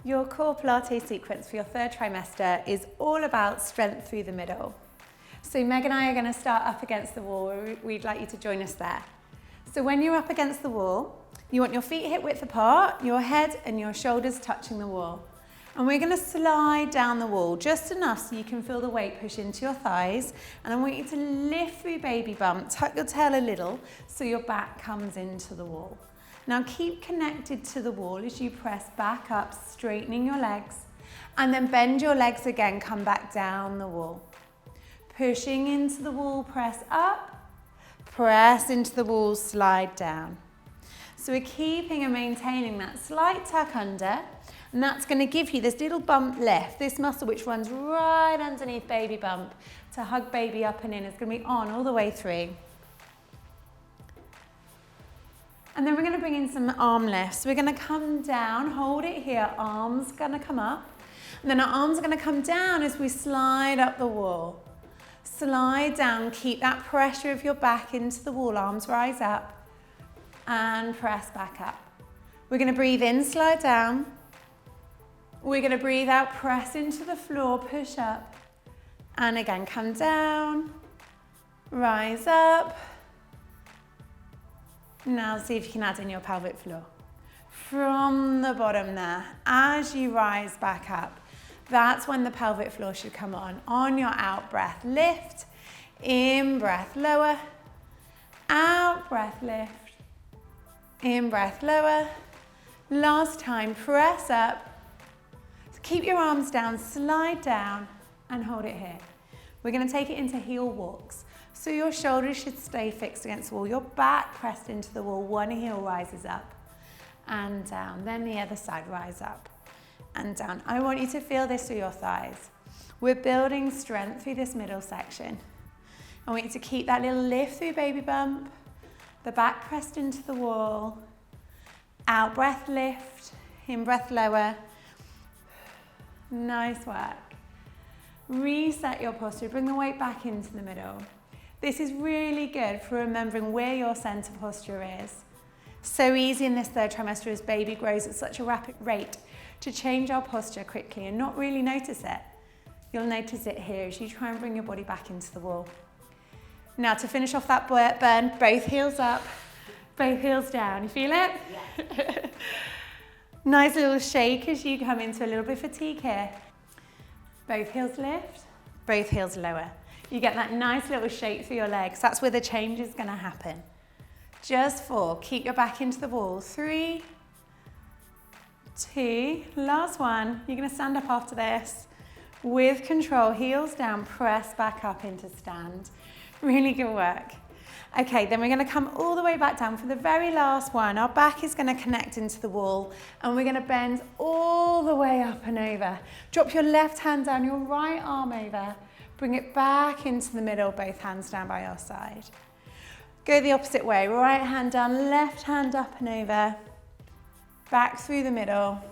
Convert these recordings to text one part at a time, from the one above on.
Your core Pilates sequence for your third trimester is all about strength through the middle. So Meg and I are going to start up against the wall. We'd like you to join us there. So when you're up against the wall, you want your feet hip width apart, your head and your shoulders touching the wall. And we're going to slide down the wall just enough so you can feel the weight push into your thighs. And I want you to lift through baby bump, tuck your tail a little so your back comes into the wall. Now keep connected to the wall as you press back up, straightening your legs, and then bend your legs again, come back down the wall. Pushing into the wall, press up, press into the wall, slide down. So we're keeping and maintaining that slight tuck under, and that's going to give you this little bump lift, this muscle which runs right underneath baby bump to hug baby up and in. It's going to be on all the way through. And then we're going to bring in some arm lifts. So we're going to come down, hold it here, arms going to come up. And then our arms are going to come down as we slide up the wall. Slide down, keep that pressure of your back into the wall, arms rise up and press back up. We're going to breathe in, slide down. We're going to breathe out, press into the floor, push up. And again, come down, rise up. Now see if you can add in your pelvic floor. From the bottom there, as you rise back up, that's when the pelvic floor should come on. On your out breath, lift, in breath, lower, out breath, lift, in breath, lower. Last time, press up. So keep your arms down, slide down and hold it here. We're going to take it into heel walks. So your shoulders should stay fixed against the wall, your back pressed into the wall, one heel rises up and down, then the other side, rise up and down. I want you to feel this through your thighs. We're building strength through this middle section. I want you to keep that little lift through baby bump, the back pressed into the wall, out breath lift, in breath lower. Nice work. Reset your posture, bring the weight back into the middle. This is really good for remembering where your center posture is. So easy in this third trimester as baby grows at such a rapid rate to change our posture quickly and not really notice it. You'll notice it here as you try and bring your body back into the wall. Now to finish off that burn, both heels up, both heels down. You feel it? Yeah. Nice little shake as you come into a little bit of fatigue here. Both heels lift, both heels lower. You get that nice little shake through your legs. That's where the change is going to happen. Just 4. Keep your back into the wall. 3, 2, last one. You're going to stand up after this. With control, heels down, press back up into stand. Really good work. Okay, then we're going to come all the way back down for the very last one. Our back is going to connect into the wall and we're going to bend all the way up and over. Drop your left hand down, your right arm over. Bring it back into the middle, both hands down by your side. Go the opposite way, right hand down, left hand up and over. Back through the middle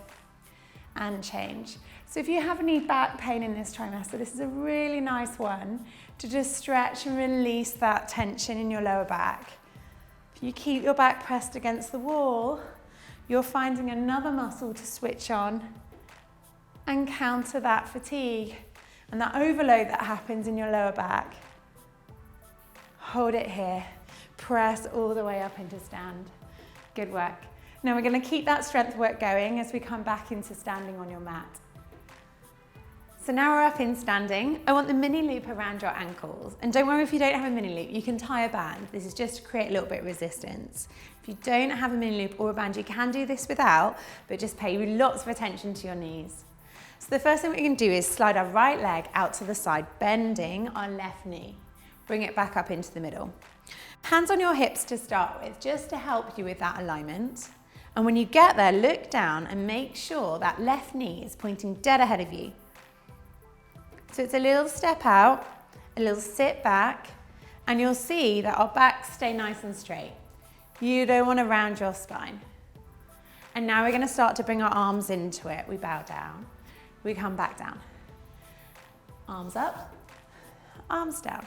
and change. So if you have any back pain in this trimester, this is a really nice one to just stretch and release that tension in your lower back. If you keep your back pressed against the wall, you're finding another muscle to switch on and counter that fatigue and that overload that happens in your lower back. Hold it here. Press all the way up into stand. Good work. Now we're going to keep that strength work going as we come back into standing on your mat. So now we're up in standing. I want the mini loop around your ankles. And don't worry if you don't have a mini loop, you can tie a band. This is just to create a little bit of resistance. If you don't have a mini loop or a band, you can do this without, but just pay lots of attention to your knees. So the first thing we can do is slide our right leg out to the side, bending our left knee. Bring it back up into the middle. Hands on your hips to start with, just to help you with that alignment. And when you get there, look down and make sure that left knee is pointing dead ahead of you. So it's a little step out, a little sit back, and you'll see that our backs stay nice and straight. You don't want to round your spine. And now we're going to start to bring our arms into it. We bow down, we come back down. Arms up, arms down.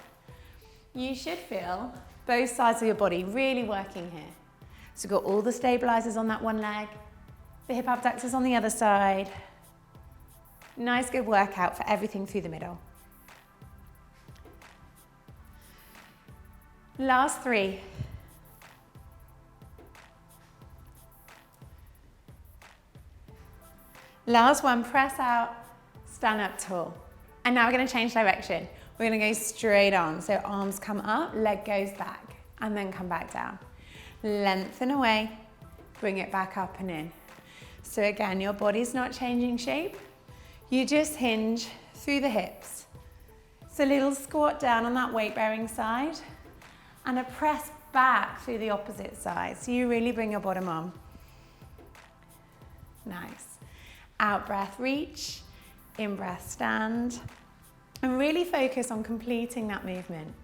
You should feel Both sides of your body really working here. So we've got all the stabilizers on that one leg, the hip abductors on the other side. Nice good workout for everything through the middle. Last 3. Last one, press out, stand up tall. And now we're going to change direction. We're going to go straight on. So arms come up, leg goes back, and then come back down. Lengthen away, bring it back up and in. So again, your body's not changing shape. You just hinge through the hips. So a little squat down on that weight-bearing side and a press back through the opposite side. So you really bring your bottom on. Nice. Out breath, reach. In breath, stand. And really focus on completing that movement.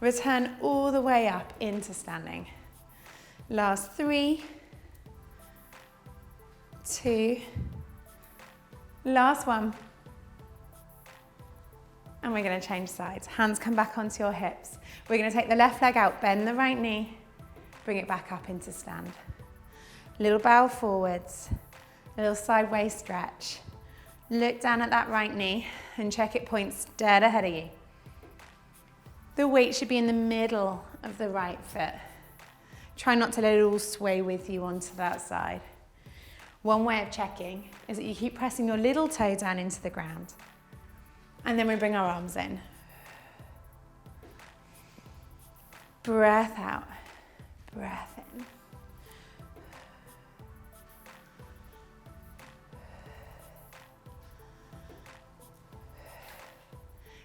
Return all the way up into standing. Last 3, 2, last one. And we're going to change sides. Hands come back onto your hips. We're going to take the left leg out, bend the right knee, bring it back up into stand. Little bow forwards, a little sideways stretch. Look down at that right knee and check it points dead ahead of you. The weight should be in the middle of the right foot. Try not to let it all sway with you onto that side. One way of checking is that you keep pressing your little toe down into the ground. And then we bring our arms in. Breath out, breath in.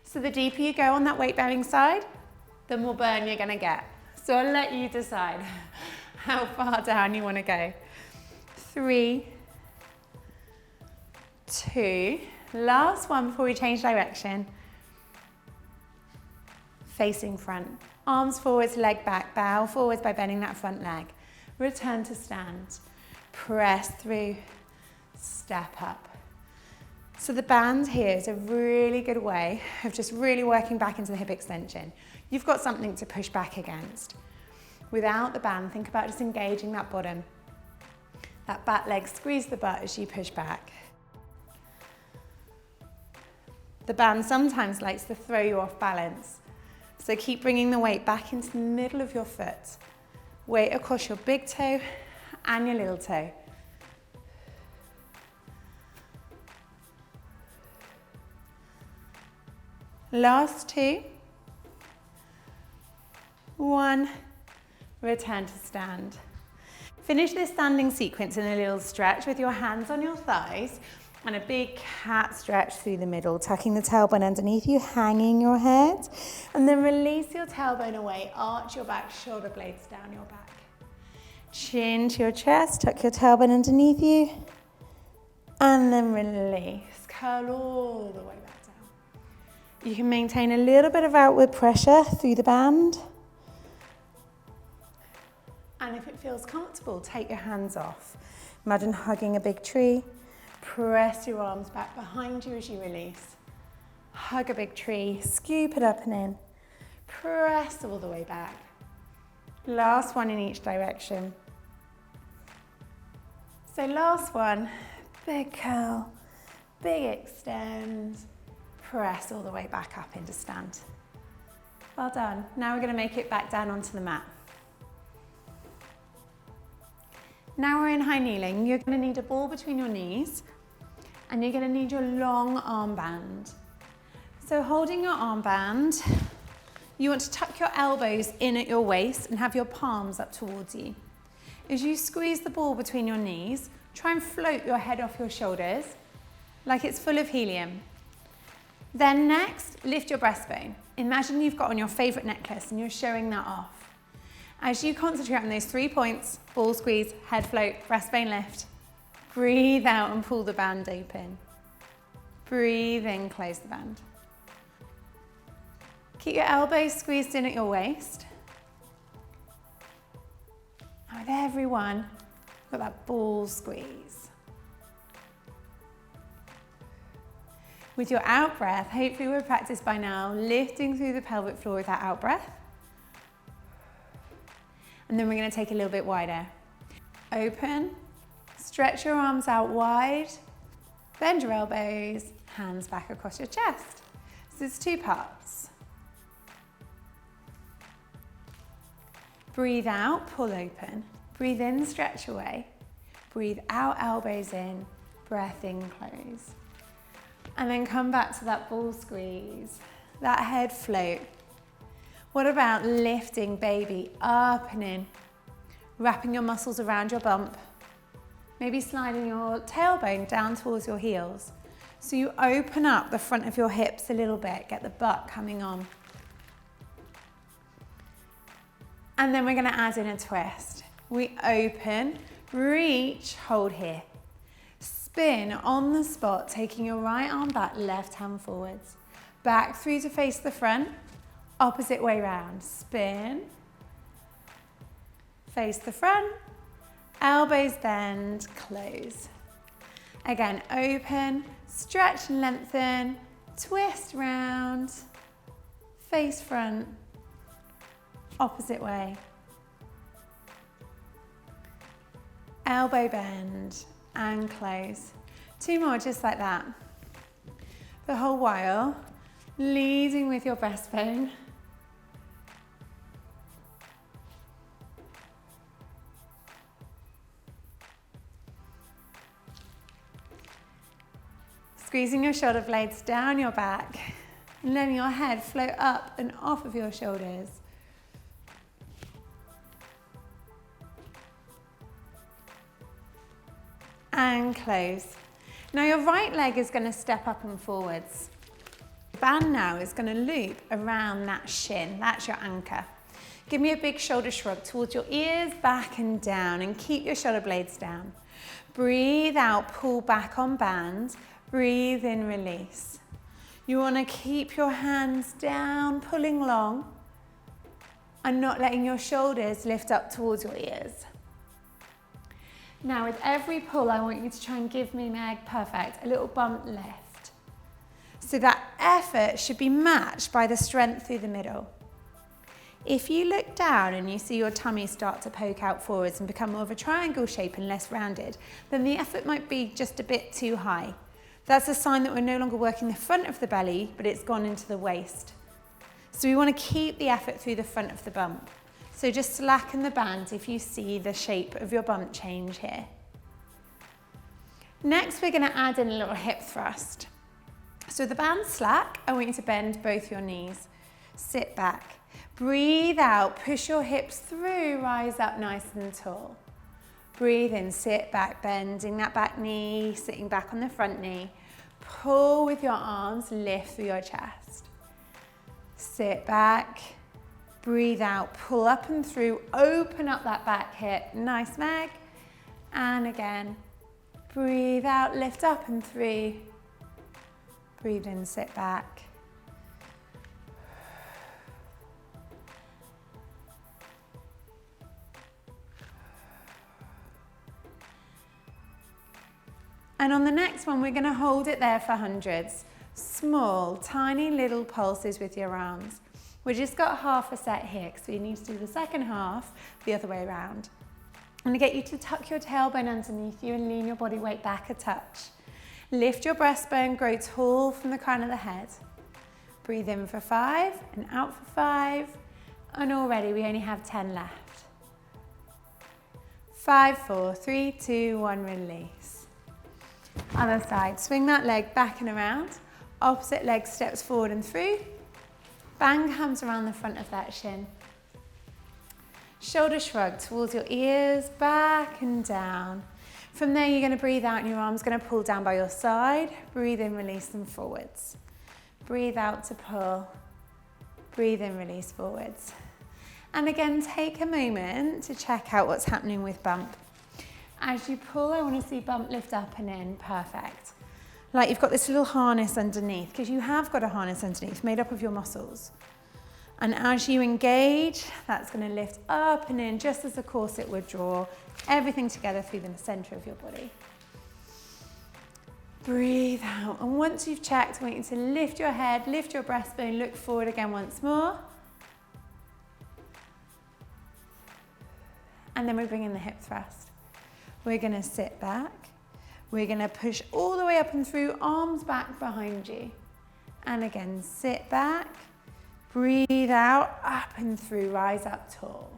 So the deeper you go on that weight-bearing side, the more burn you're gonna get. So I'll let you decide how far down you wanna go. 3, 2, last one before we change direction. Facing front, arms forwards, leg back, bow forwards by bending that front leg. Return to stand, press through, step up. So the band here is a really good way of just really working back into the hip extension. You've got something to push back against. Without the band, think about just engaging that bottom. That back leg, squeeze the butt as you push back. The band sometimes likes to throw you off balance. So keep bringing the weight back into the middle of your foot. Weight across your big toe and your little toe. Last 2. 1. Return to stand. Finish this standing sequence in a little stretch with your hands on your thighs and a big cat stretch through the middle, tucking the tailbone underneath you, hanging your head, and then release your tailbone away, arch your back, shoulder blades down your back. Chin to your chest, tuck your tailbone underneath you, and then release. Curl all the way back down. You can maintain a little bit of outward pressure through the band. And if it feels comfortable, take your hands off. Imagine hugging a big tree. Press your arms back behind you as you release. Hug a big tree, scoop it up and in. Press all the way back. Last one in each direction. So last one, big curl, big extend. Press all the way back up into stand. Well done. Now we're going to make it back down onto the mat. Now we're in high kneeling. You're going to need a ball between your knees and you're going to need your long armband. So holding your armband, you want to tuck your elbows in at your waist and have your palms up towards you. As you squeeze the ball between your knees, try and float your head off your shoulders like it's full of helium. Then next, lift your breastbone. Imagine you've got on your favorite necklace and you're showing that off. As you concentrate on those 3 points, ball squeeze, head float, breastbone lift, breathe out and pull the band open. Breathe in, close the band. Keep your elbows squeezed in at your waist. And with every one, got that ball squeeze. With your out breath, hopefully we've practiced by now, lifting through the pelvic floor with that out breath. And then we're going to take a little bit wider. Open, stretch your arms out wide, bend your elbows, hands back across your chest. So it's 2 parts. Breathe out, pull open. Breathe in, stretch away. Breathe out, elbows in, breath in, close. And then come back to that ball squeeze, that head float. What about lifting baby up and in, wrapping your muscles around your bump, maybe sliding your tailbone down towards your heels. So you open up the front of your hips a little bit, get the butt coming on. And then we're going to add in a twist. We open, reach, hold here. Spin on the spot, taking your right arm back, left hand forwards. Back through to face the front, opposite way round. Spin, face the front, elbows bend, close. Again, open, stretch and lengthen, twist round, face front, opposite way. Elbow bend and close. 2 more just like that. The whole while leading with your breastbone. Squeezing your shoulder blades down your back and letting your head float up and off of your shoulders. And close. Now your right leg is going to step up and forwards. The band now is going to loop around that shin, that's your anchor. Give me a big shoulder shrug towards your ears, back and down, and keep your shoulder blades down. Breathe out, pull back on band. Breathe in, release. You want to keep your hands down, pulling long, and not letting your shoulders lift up towards your ears. Now with every pull, I want you to try and give me, Meg, perfect, a little bump lift. So that effort should be matched by the strength through the middle. If you look down and you see your tummy start to poke out forwards and become more of a triangle shape and less rounded, then the effort might be just a bit too high. That's a sign that we're no longer working the front of the belly, but it's gone into the waist. So we want to keep the effort through the front of the bump. So just slacken the band if you see the shape of your bump change here. Next, we're going to add in a little hip thrust. So the band's slack, I want you to bend both your knees. Sit back. Breathe out, push your hips through, rise up nice and tall. Breathe in, sit back, bending that back knee, sitting back on the front knee. Pull with your arms, lift through your chest. Sit back, breathe out, pull up and through, open up that back hip. Nice, Meg. And again, breathe out, lift up and through. Breathe in, sit back. And on the next one, we're going to hold it there for hundreds. Small, tiny little pulses with your arms. We've just got half a set here, so you need to do the second half the other way around. I'm going to get you to tuck your tailbone underneath you and lean your body weight back a touch. Lift your breastbone, grow tall from the crown of the head. Breathe in for 5 and out for 5. And already we only have 10 left. 5, 4, 3, 2, 1, release. Other side, swing that leg back and around. Opposite leg steps forward and through. Bang comes around the front of that shin. Shoulder shrug towards your ears, back and down. From there, you're going to breathe out and your arm's going to pull down by your side. Breathe in, release them forwards. Breathe out to pull. Breathe in, release forwards. And again, take a moment to check out what's happening with bump. As you pull, I want to see bump lift up and in. Perfect. Like you've got this little harness underneath, because you have got a harness underneath made up of your muscles. And as you engage, that's going to lift up and in just as a corset would draw everything together through the center of your body. Breathe out. And once you've checked, I want you to lift your head, lift your breastbone, look forward again once more. And then we bring in the hip thrust. We're gonna sit back. We're gonna push all the way up and through, arms back behind you. And again, sit back, breathe out, up and through, rise up tall.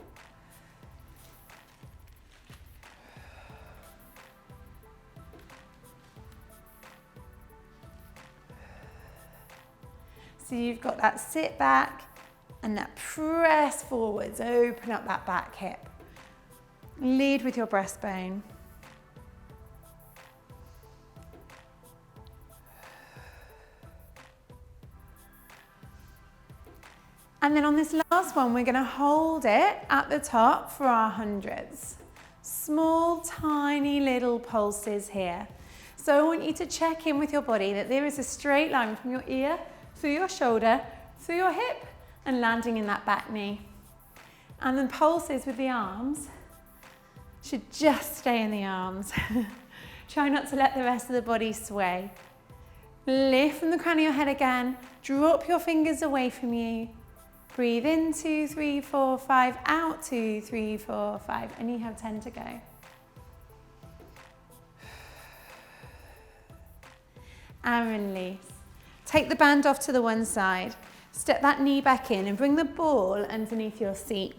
So you've got that sit back and that press forwards, open up that back hip. Lead with your breastbone. And then on this last one, we're gonna hold it at the top for our hundreds. Small, tiny little pulses here. So I want you to check in with your body that there is a straight line from your ear, through your shoulder, through your hip, and landing in that back knee. And then pulses with the arms should just stay in the arms. Try not to let the rest of the body sway. Lift from the crown of your head again. Drop your fingers away from you. Breathe in, 2, 3, 4, 5. Out, 2, 3, 4, 5. And you have 10 to go. And release. Take the band off to the one side. Step that knee back in and bring the ball underneath your seat.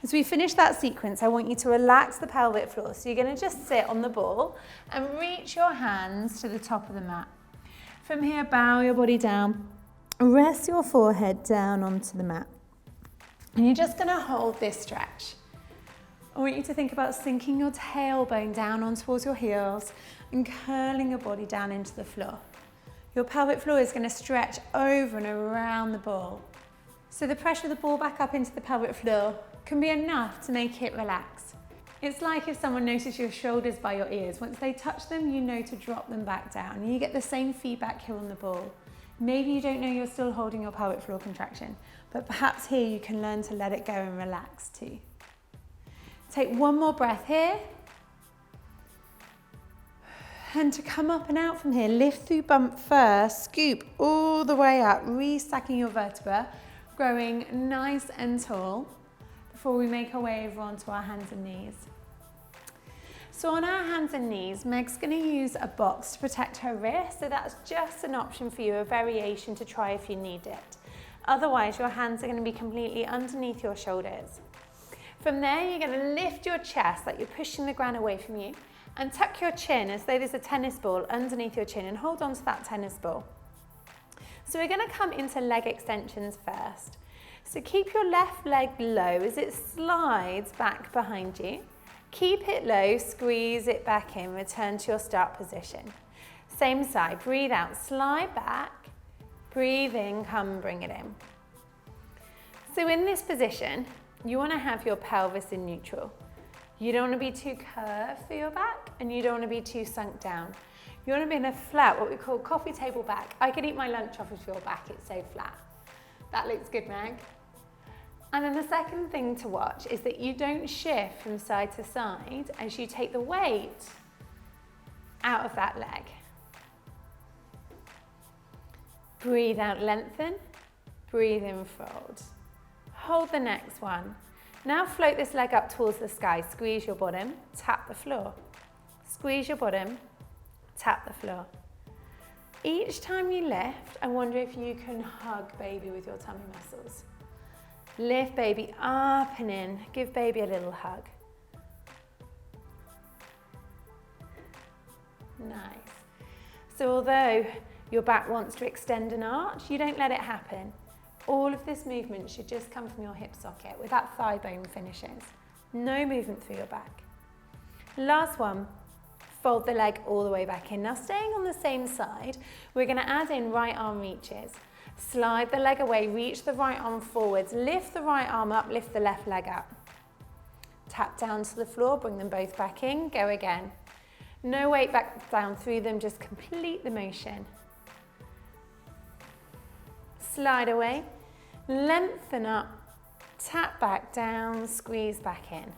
As we finish that sequence, I want you to relax the pelvic floor. So you're going to just sit on the ball and reach your hands to the top of the mat. From here, bow your body down. Rest your forehead down onto the mat. And you're just going to hold this stretch. I want you to think about sinking your tailbone down on towards your heels and curling your body down into the floor. Your pelvic floor is going to stretch over and around the ball. So the pressure of the ball back up into the pelvic floor can be enough to make it relax. It's like if someone noticed your shoulders by your ears. Once they touch them, you know to drop them back down. And you get the same feedback here on the ball. Maybe you don't know you're still holding your pelvic floor contraction, but perhaps here you can learn to let it go and relax too. Take one more breath here. And to come up and out from here, lift through bump first, scoop all the way up, restacking your vertebra, growing nice and tall before we make our way over onto our hands and knees. So on our hands and knees, Meg's going to use a box to protect her wrist, so that's just an option for you, a variation to try if you need it. Otherwise, your hands are going to be completely underneath your shoulders. From there, you're going to lift your chest like you're pushing the ground away from you, and tuck your chin as though there's a tennis ball underneath your chin, and hold on to that tennis ball. So we're going to come into leg extensions first. So keep your left leg low as it slides back behind you. Keep it low, squeeze it back in, return to your start position. Same side, breathe out, slide back, breathe in, come bring it in. So in this position, you want to have your pelvis in neutral. You don't want to be too curved for your back, and you don't want to be too sunk down. You want to be in a flat, what we call coffee table back. I could eat my lunch off of your back, it's so flat. That looks good, Meg. And then the second thing to watch is that you don't shift from side to side as you take the weight out of that leg. Breathe out, lengthen. Breathe in, fold. Hold the next one. Now float this leg up towards the sky. Squeeze your bottom, tap the floor. Squeeze your bottom, tap the floor. Each time you lift, I wonder if you can hug baby with your tummy muscles. Lift baby up and in. Give baby a little hug. Nice. So although your back wants to extend and arch, you don't let it happen. All of this movement should just come from your hip socket where that thigh bone finishes. No movement through your back. Last one, fold the leg all the way back in. Now staying on the same side, we're going to add in right arm reaches. Slide the leg away, reach the right arm forwards, lift the right arm up, lift the left leg up. Tap down to the floor, bring them both back in, go again. No weight back down through them, just complete the motion. Slide away, lengthen up, tap back down, squeeze back in.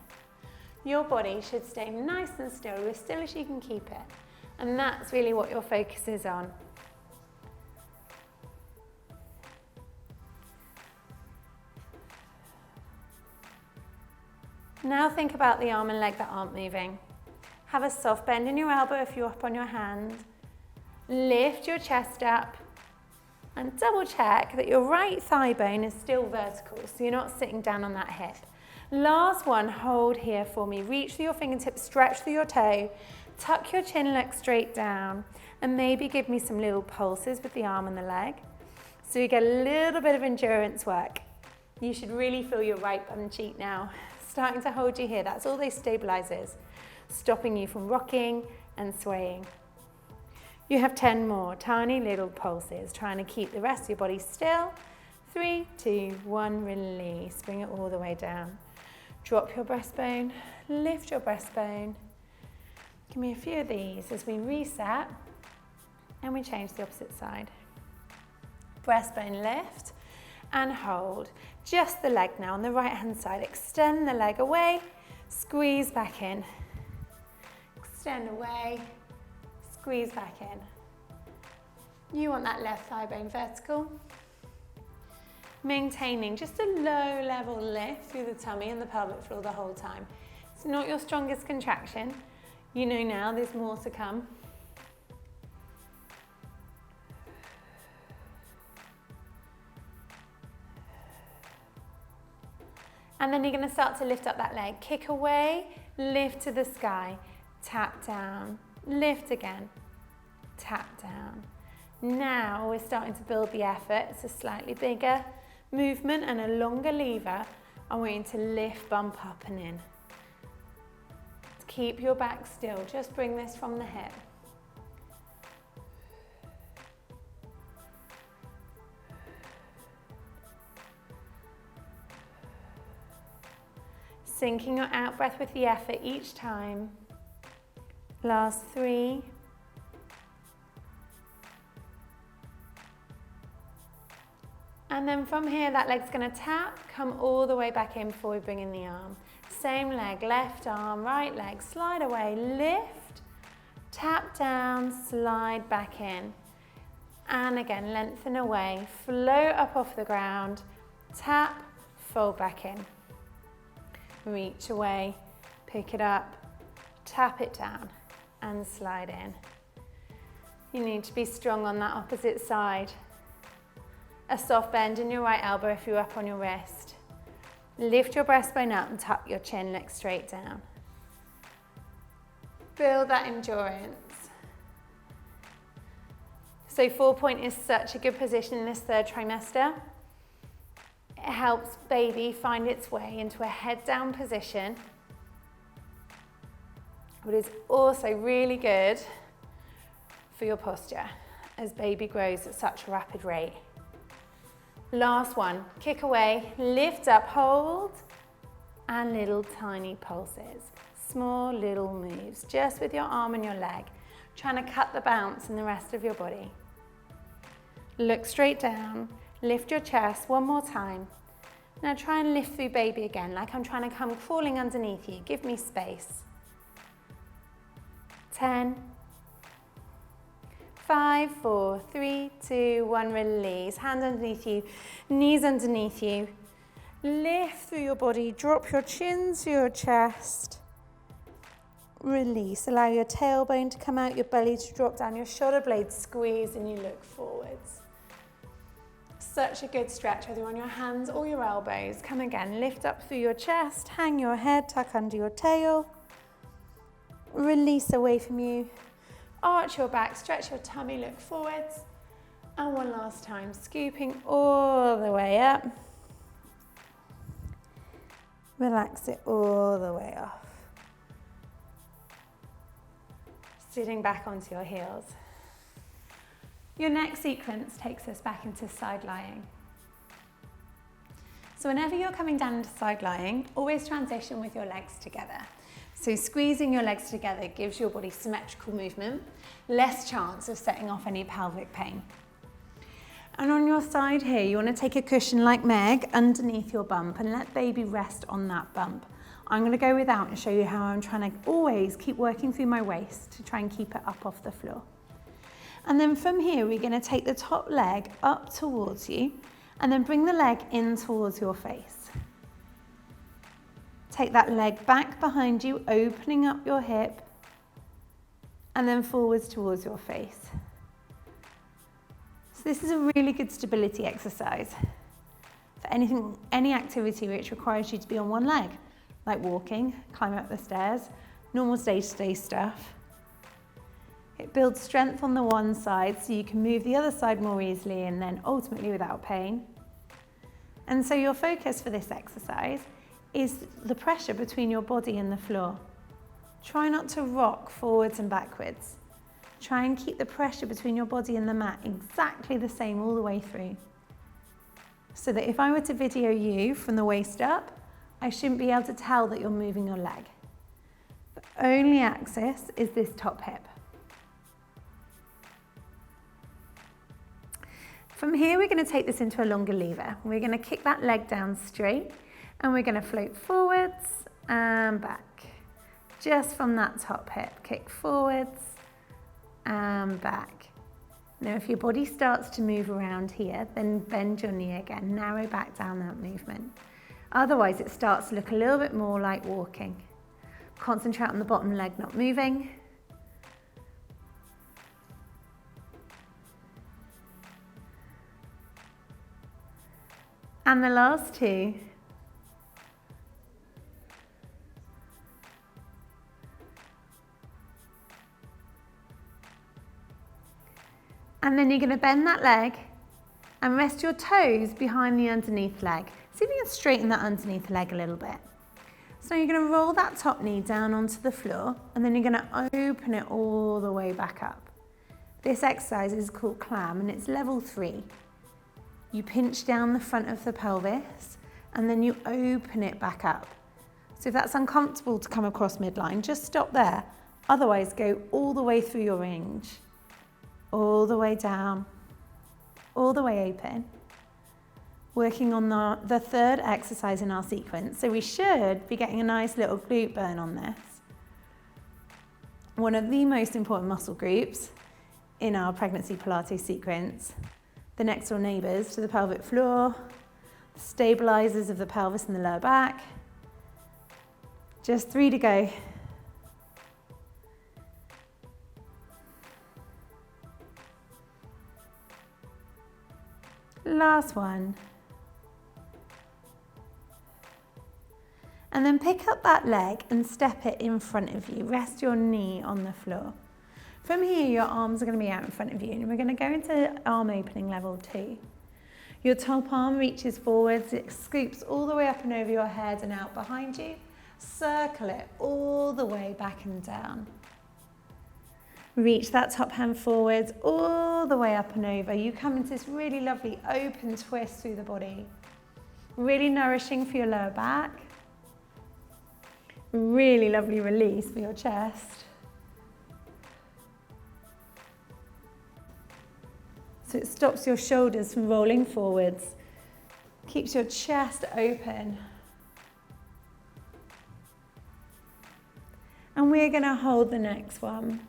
Your body should stay nice and still, as still as you can keep it. And that's really what your focus is on. Now think about the arm and leg that aren't moving. Have a soft bend in your elbow if you're up on your hand. Lift your chest up and double check that your right thigh bone is still vertical, so you're not sitting down on that hip. Last one, hold here for me. Reach through your fingertips, stretch through your toe, tuck your chin, look straight down, and maybe give me some little pulses with the arm and the leg. So you get a little bit of endurance work. You should really feel your right bum cheek now. Starting to hold you here, that's all those stabilizers, stopping you from rocking and swaying. You have 10 more tiny little pulses, trying to keep the rest of your body still. 3, 2, 1, release. Bring it all the way down. Drop your breastbone, lift your breastbone. Give me a few of these as we reset and we change the opposite side. Breastbone lift and hold. Just the leg now on the right hand side. Extend the leg away, squeeze back in. Extend away. Squeeze back in. You want that left thigh bone vertical. Maintaining just a low level lift through the tummy and the pelvic floor the whole time. It's not your strongest contraction. You know now there's more to come. And then you're going to start to lift up that leg. Kick away, lift to the sky, tap down. Lift again, tap down. Now we're starting to build the effort. It's a slightly bigger movement and a longer lever. I want you to lift, bump up and in. Keep your back still, just bring this from the hip. Syncing your out breath with the effort each time. Last 3. And then from here, that leg's going to tap, come all the way back in before we bring in the arm. Same leg, left arm, right leg, slide away, lift, tap down, slide back in. And again, lengthen away, float up off the ground, tap, fold back in. Reach away, pick it up, tap it down. And slide in. You need to be strong on that opposite side. A soft bend in your right elbow if you're up on your wrist. Lift your breastbone up and tuck your chin, look straight down. Build that endurance. So 4-point is such a good position in this third trimester. It helps baby find its way into a head down position. But it's also really good for your posture as baby grows at such a rapid rate. Last one, kick away, lift up, hold, and little tiny pulses. Small little moves, just with your arm and your leg, trying to cut the bounce in the rest of your body. Look straight down, lift your chest one more time. Now try and lift through baby again, like I'm trying to come crawling underneath you. Give me space. 10, 5, 4, 3, 2, 1, release. Hands underneath you, knees underneath you. Lift through your body, drop your chin to your chest. Release, allow your tailbone to come out, your belly to drop down, your shoulder blades squeeze and you look forwards. Such a good stretch, whether on your hands or your elbows. Come again, lift up through your chest, hang your head, tuck under your tail. Release away from you. Arch your back, stretch your tummy, look forwards. And one last time, scooping all the way up. Relax it all the way off. Sitting back onto your heels. Your next sequence takes us back into side lying. So whenever you're coming down into side lying, always transition with your legs together. So squeezing your legs together gives your body symmetrical movement, less chance of setting off any pelvic pain. And on your side here, you want to take a cushion like Meg underneath your bump and let baby rest on that bump. I'm going to go without and show you how I'm trying to always keep working through my waist to try and keep it up off the floor. And then from here, we're going to take the top leg up towards you and then bring the leg in towards your face. take that leg back behind you, opening up your hip, and then forwards towards your face. So this is a really good stability exercise for any activity which requires you to be on one leg, like walking, climbing up the stairs, normal day-to-day stuff. It builds strength on the one side so you can move the other side more easily and then ultimately without pain. And so your focus for this exercise is the pressure between your body and the floor. Try not to rock forwards and backwards. Try and keep the pressure between your body and the mat exactly the same all the way through. So that if I were to video you from the waist up, I shouldn't be able to tell that you're moving your leg. The only axis is this top hip. From here, we're going to take this into a longer lever. We're going to kick that leg down straight and we're going to float forwards and back. Just from that top hip, kick forwards and back. Now, if your body starts to move around here, then bend your knee again, narrow back down that movement. Otherwise, it starts to look a little bit more like walking. Concentrate on the bottom leg not moving. And the last two. And then you're going to bend that leg and rest your toes behind the underneath leg. See if you can straighten that underneath leg a little bit. So you're going to roll that top knee down onto the floor and then you're going to open it all the way back up. This exercise is called clam and it's level 3. You pinch down the front of the pelvis and then you open it back up. So if that's uncomfortable to come across midline, just stop there. Otherwise, go all the way through your range. All the way down, all the way open. Working on the third exercise in our sequence. So we should be getting a nice little glute burn on this. One of the most important muscle groups in our pregnancy Pilates sequence. The next door neighbours to the pelvic floor, the stabilisers of the pelvis and the lower back. Just 3 to go. Last one. And then pick up that leg and step it in front of you. Rest your knee on the floor. From here, your arms are going to be out in front of you and we're going to go into arm opening level 2. Your top arm reaches forwards, it scoops all the way up and over your head and out behind you. Circle it all the way back and down. Reach that top hand forwards, all the way up and over. You come into this really lovely open twist through the body. Really nourishing for your lower back. Really lovely release for your chest. So it stops your shoulders from rolling forwards. Keeps your chest open. And we're going to hold the next one.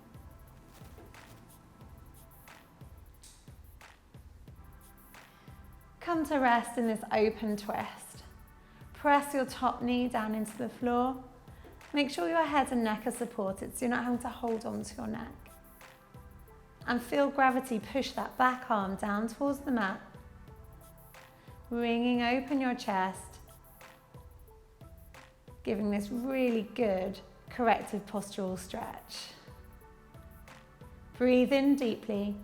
Come to rest in this open twist. Press your top knee down into the floor. Make sure your head and neck are supported so you're not having to hold on to your neck. And feel gravity push that back arm down towards the mat. Bringing open your chest. Giving this really good corrective postural stretch. Breathe in deeply.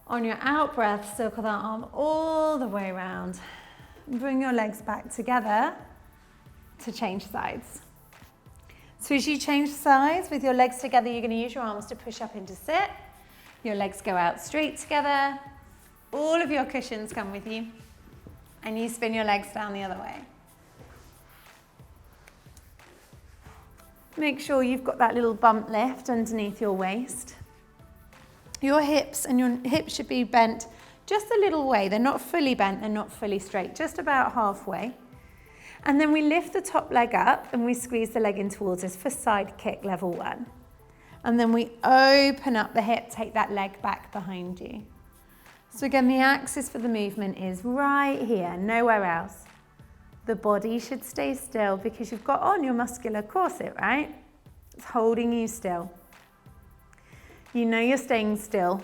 On your out breath, circle that arm all the way around. Bring your legs back together to change sides. So as you change sides with your legs together, you're going to use your arms to push up into sit. Your legs go out straight together. All of your cushions come with you. And you spin your legs down the other way. Make sure you've got that little bump lift underneath your waist. Your hips should be bent just a little way. They're not fully bent, they're not fully straight, just about halfway. And then we lift the top leg up and we squeeze the leg in towards us for side kick level 1. And then we open up the hip, take that leg back behind you. So again, the axis for the movement is right here, nowhere else. The body should stay still because you've got on your muscular corset, right? It's holding you still. You know you're staying still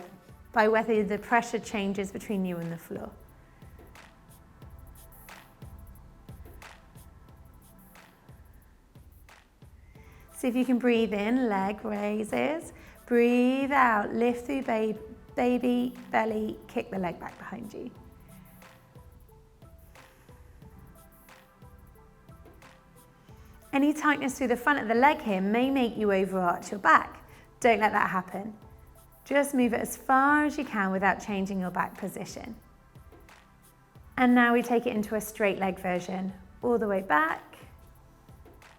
by whether the pressure changes between you and the floor. See if you can breathe in, leg raises. Breathe out, lift through baby, belly, kick the leg back behind you. Any tightness through the front of the leg here may make you overarch your back. Don't let that happen. Just move it as far as you can without changing your back position. And now we take it into a straight leg version. All the way back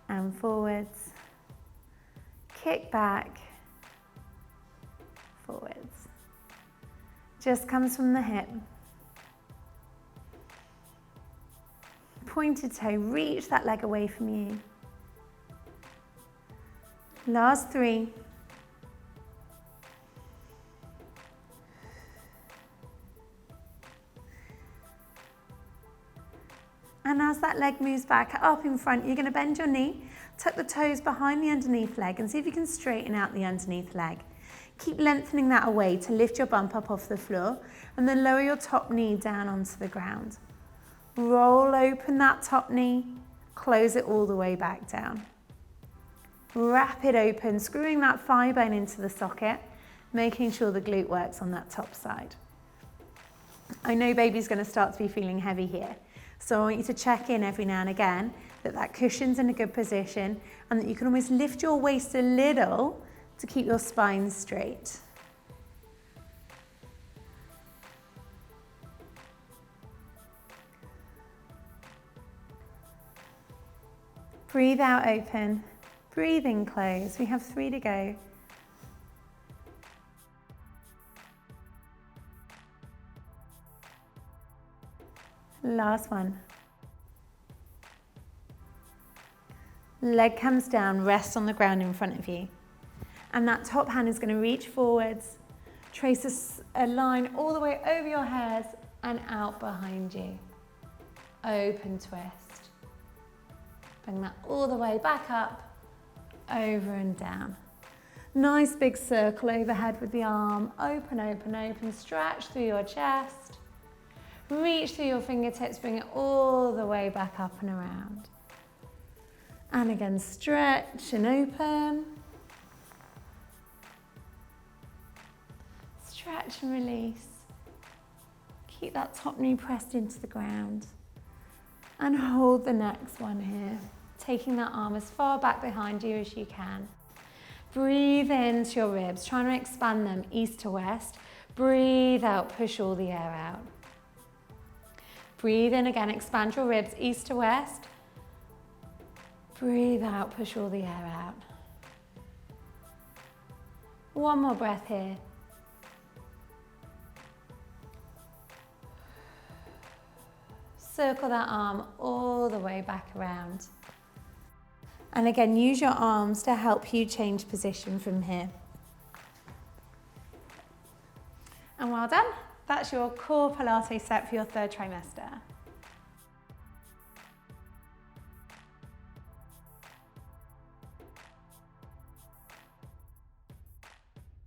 and forwards. Kick back, forwards. Just comes from the hip. Pointed toe, reach that leg away from you. Last 3. And as that leg moves back up in front, you're going to bend your knee, tuck the toes behind the underneath leg and see if you can straighten out the underneath leg. Keep lengthening that away to lift your bump up off the floor and then lower your top knee down onto the ground. Roll open that top knee, close it all the way back down. Wrap it open, screwing that thigh bone into the socket, making sure the glute works on that top side. I know baby's going to start to be feeling heavy here, so I want you to check in every now and again that cushion's in a good position and that you can almost lift your waist a little to keep your spine straight. Breathe out open, breathe in close. We have 3 to go. Last one. Leg comes down, rest on the ground in front of you. And that top hand is going to reach forwards, trace a line all the way over your head and out behind you. Open twist. Bring that all the way back up, over and down. Nice big circle overhead with the arm. Open, open, open. Stretch through your chest. Reach through your fingertips, bring it all the way back up and around. And again, stretch and open. Stretch and release. Keep that top knee pressed into the ground. And hold the next one here. Taking that arm as far back behind you as you can. Breathe into your ribs, trying to expand them east to west. Breathe out, push all the air out. Breathe in again, expand your ribs east to west. Breathe out, push all the air out. One more breath here. Circle that arm all the way back around. And again, use your arms to help you change position from here. And well done. That's your core Pilates set for your 3rd trimester.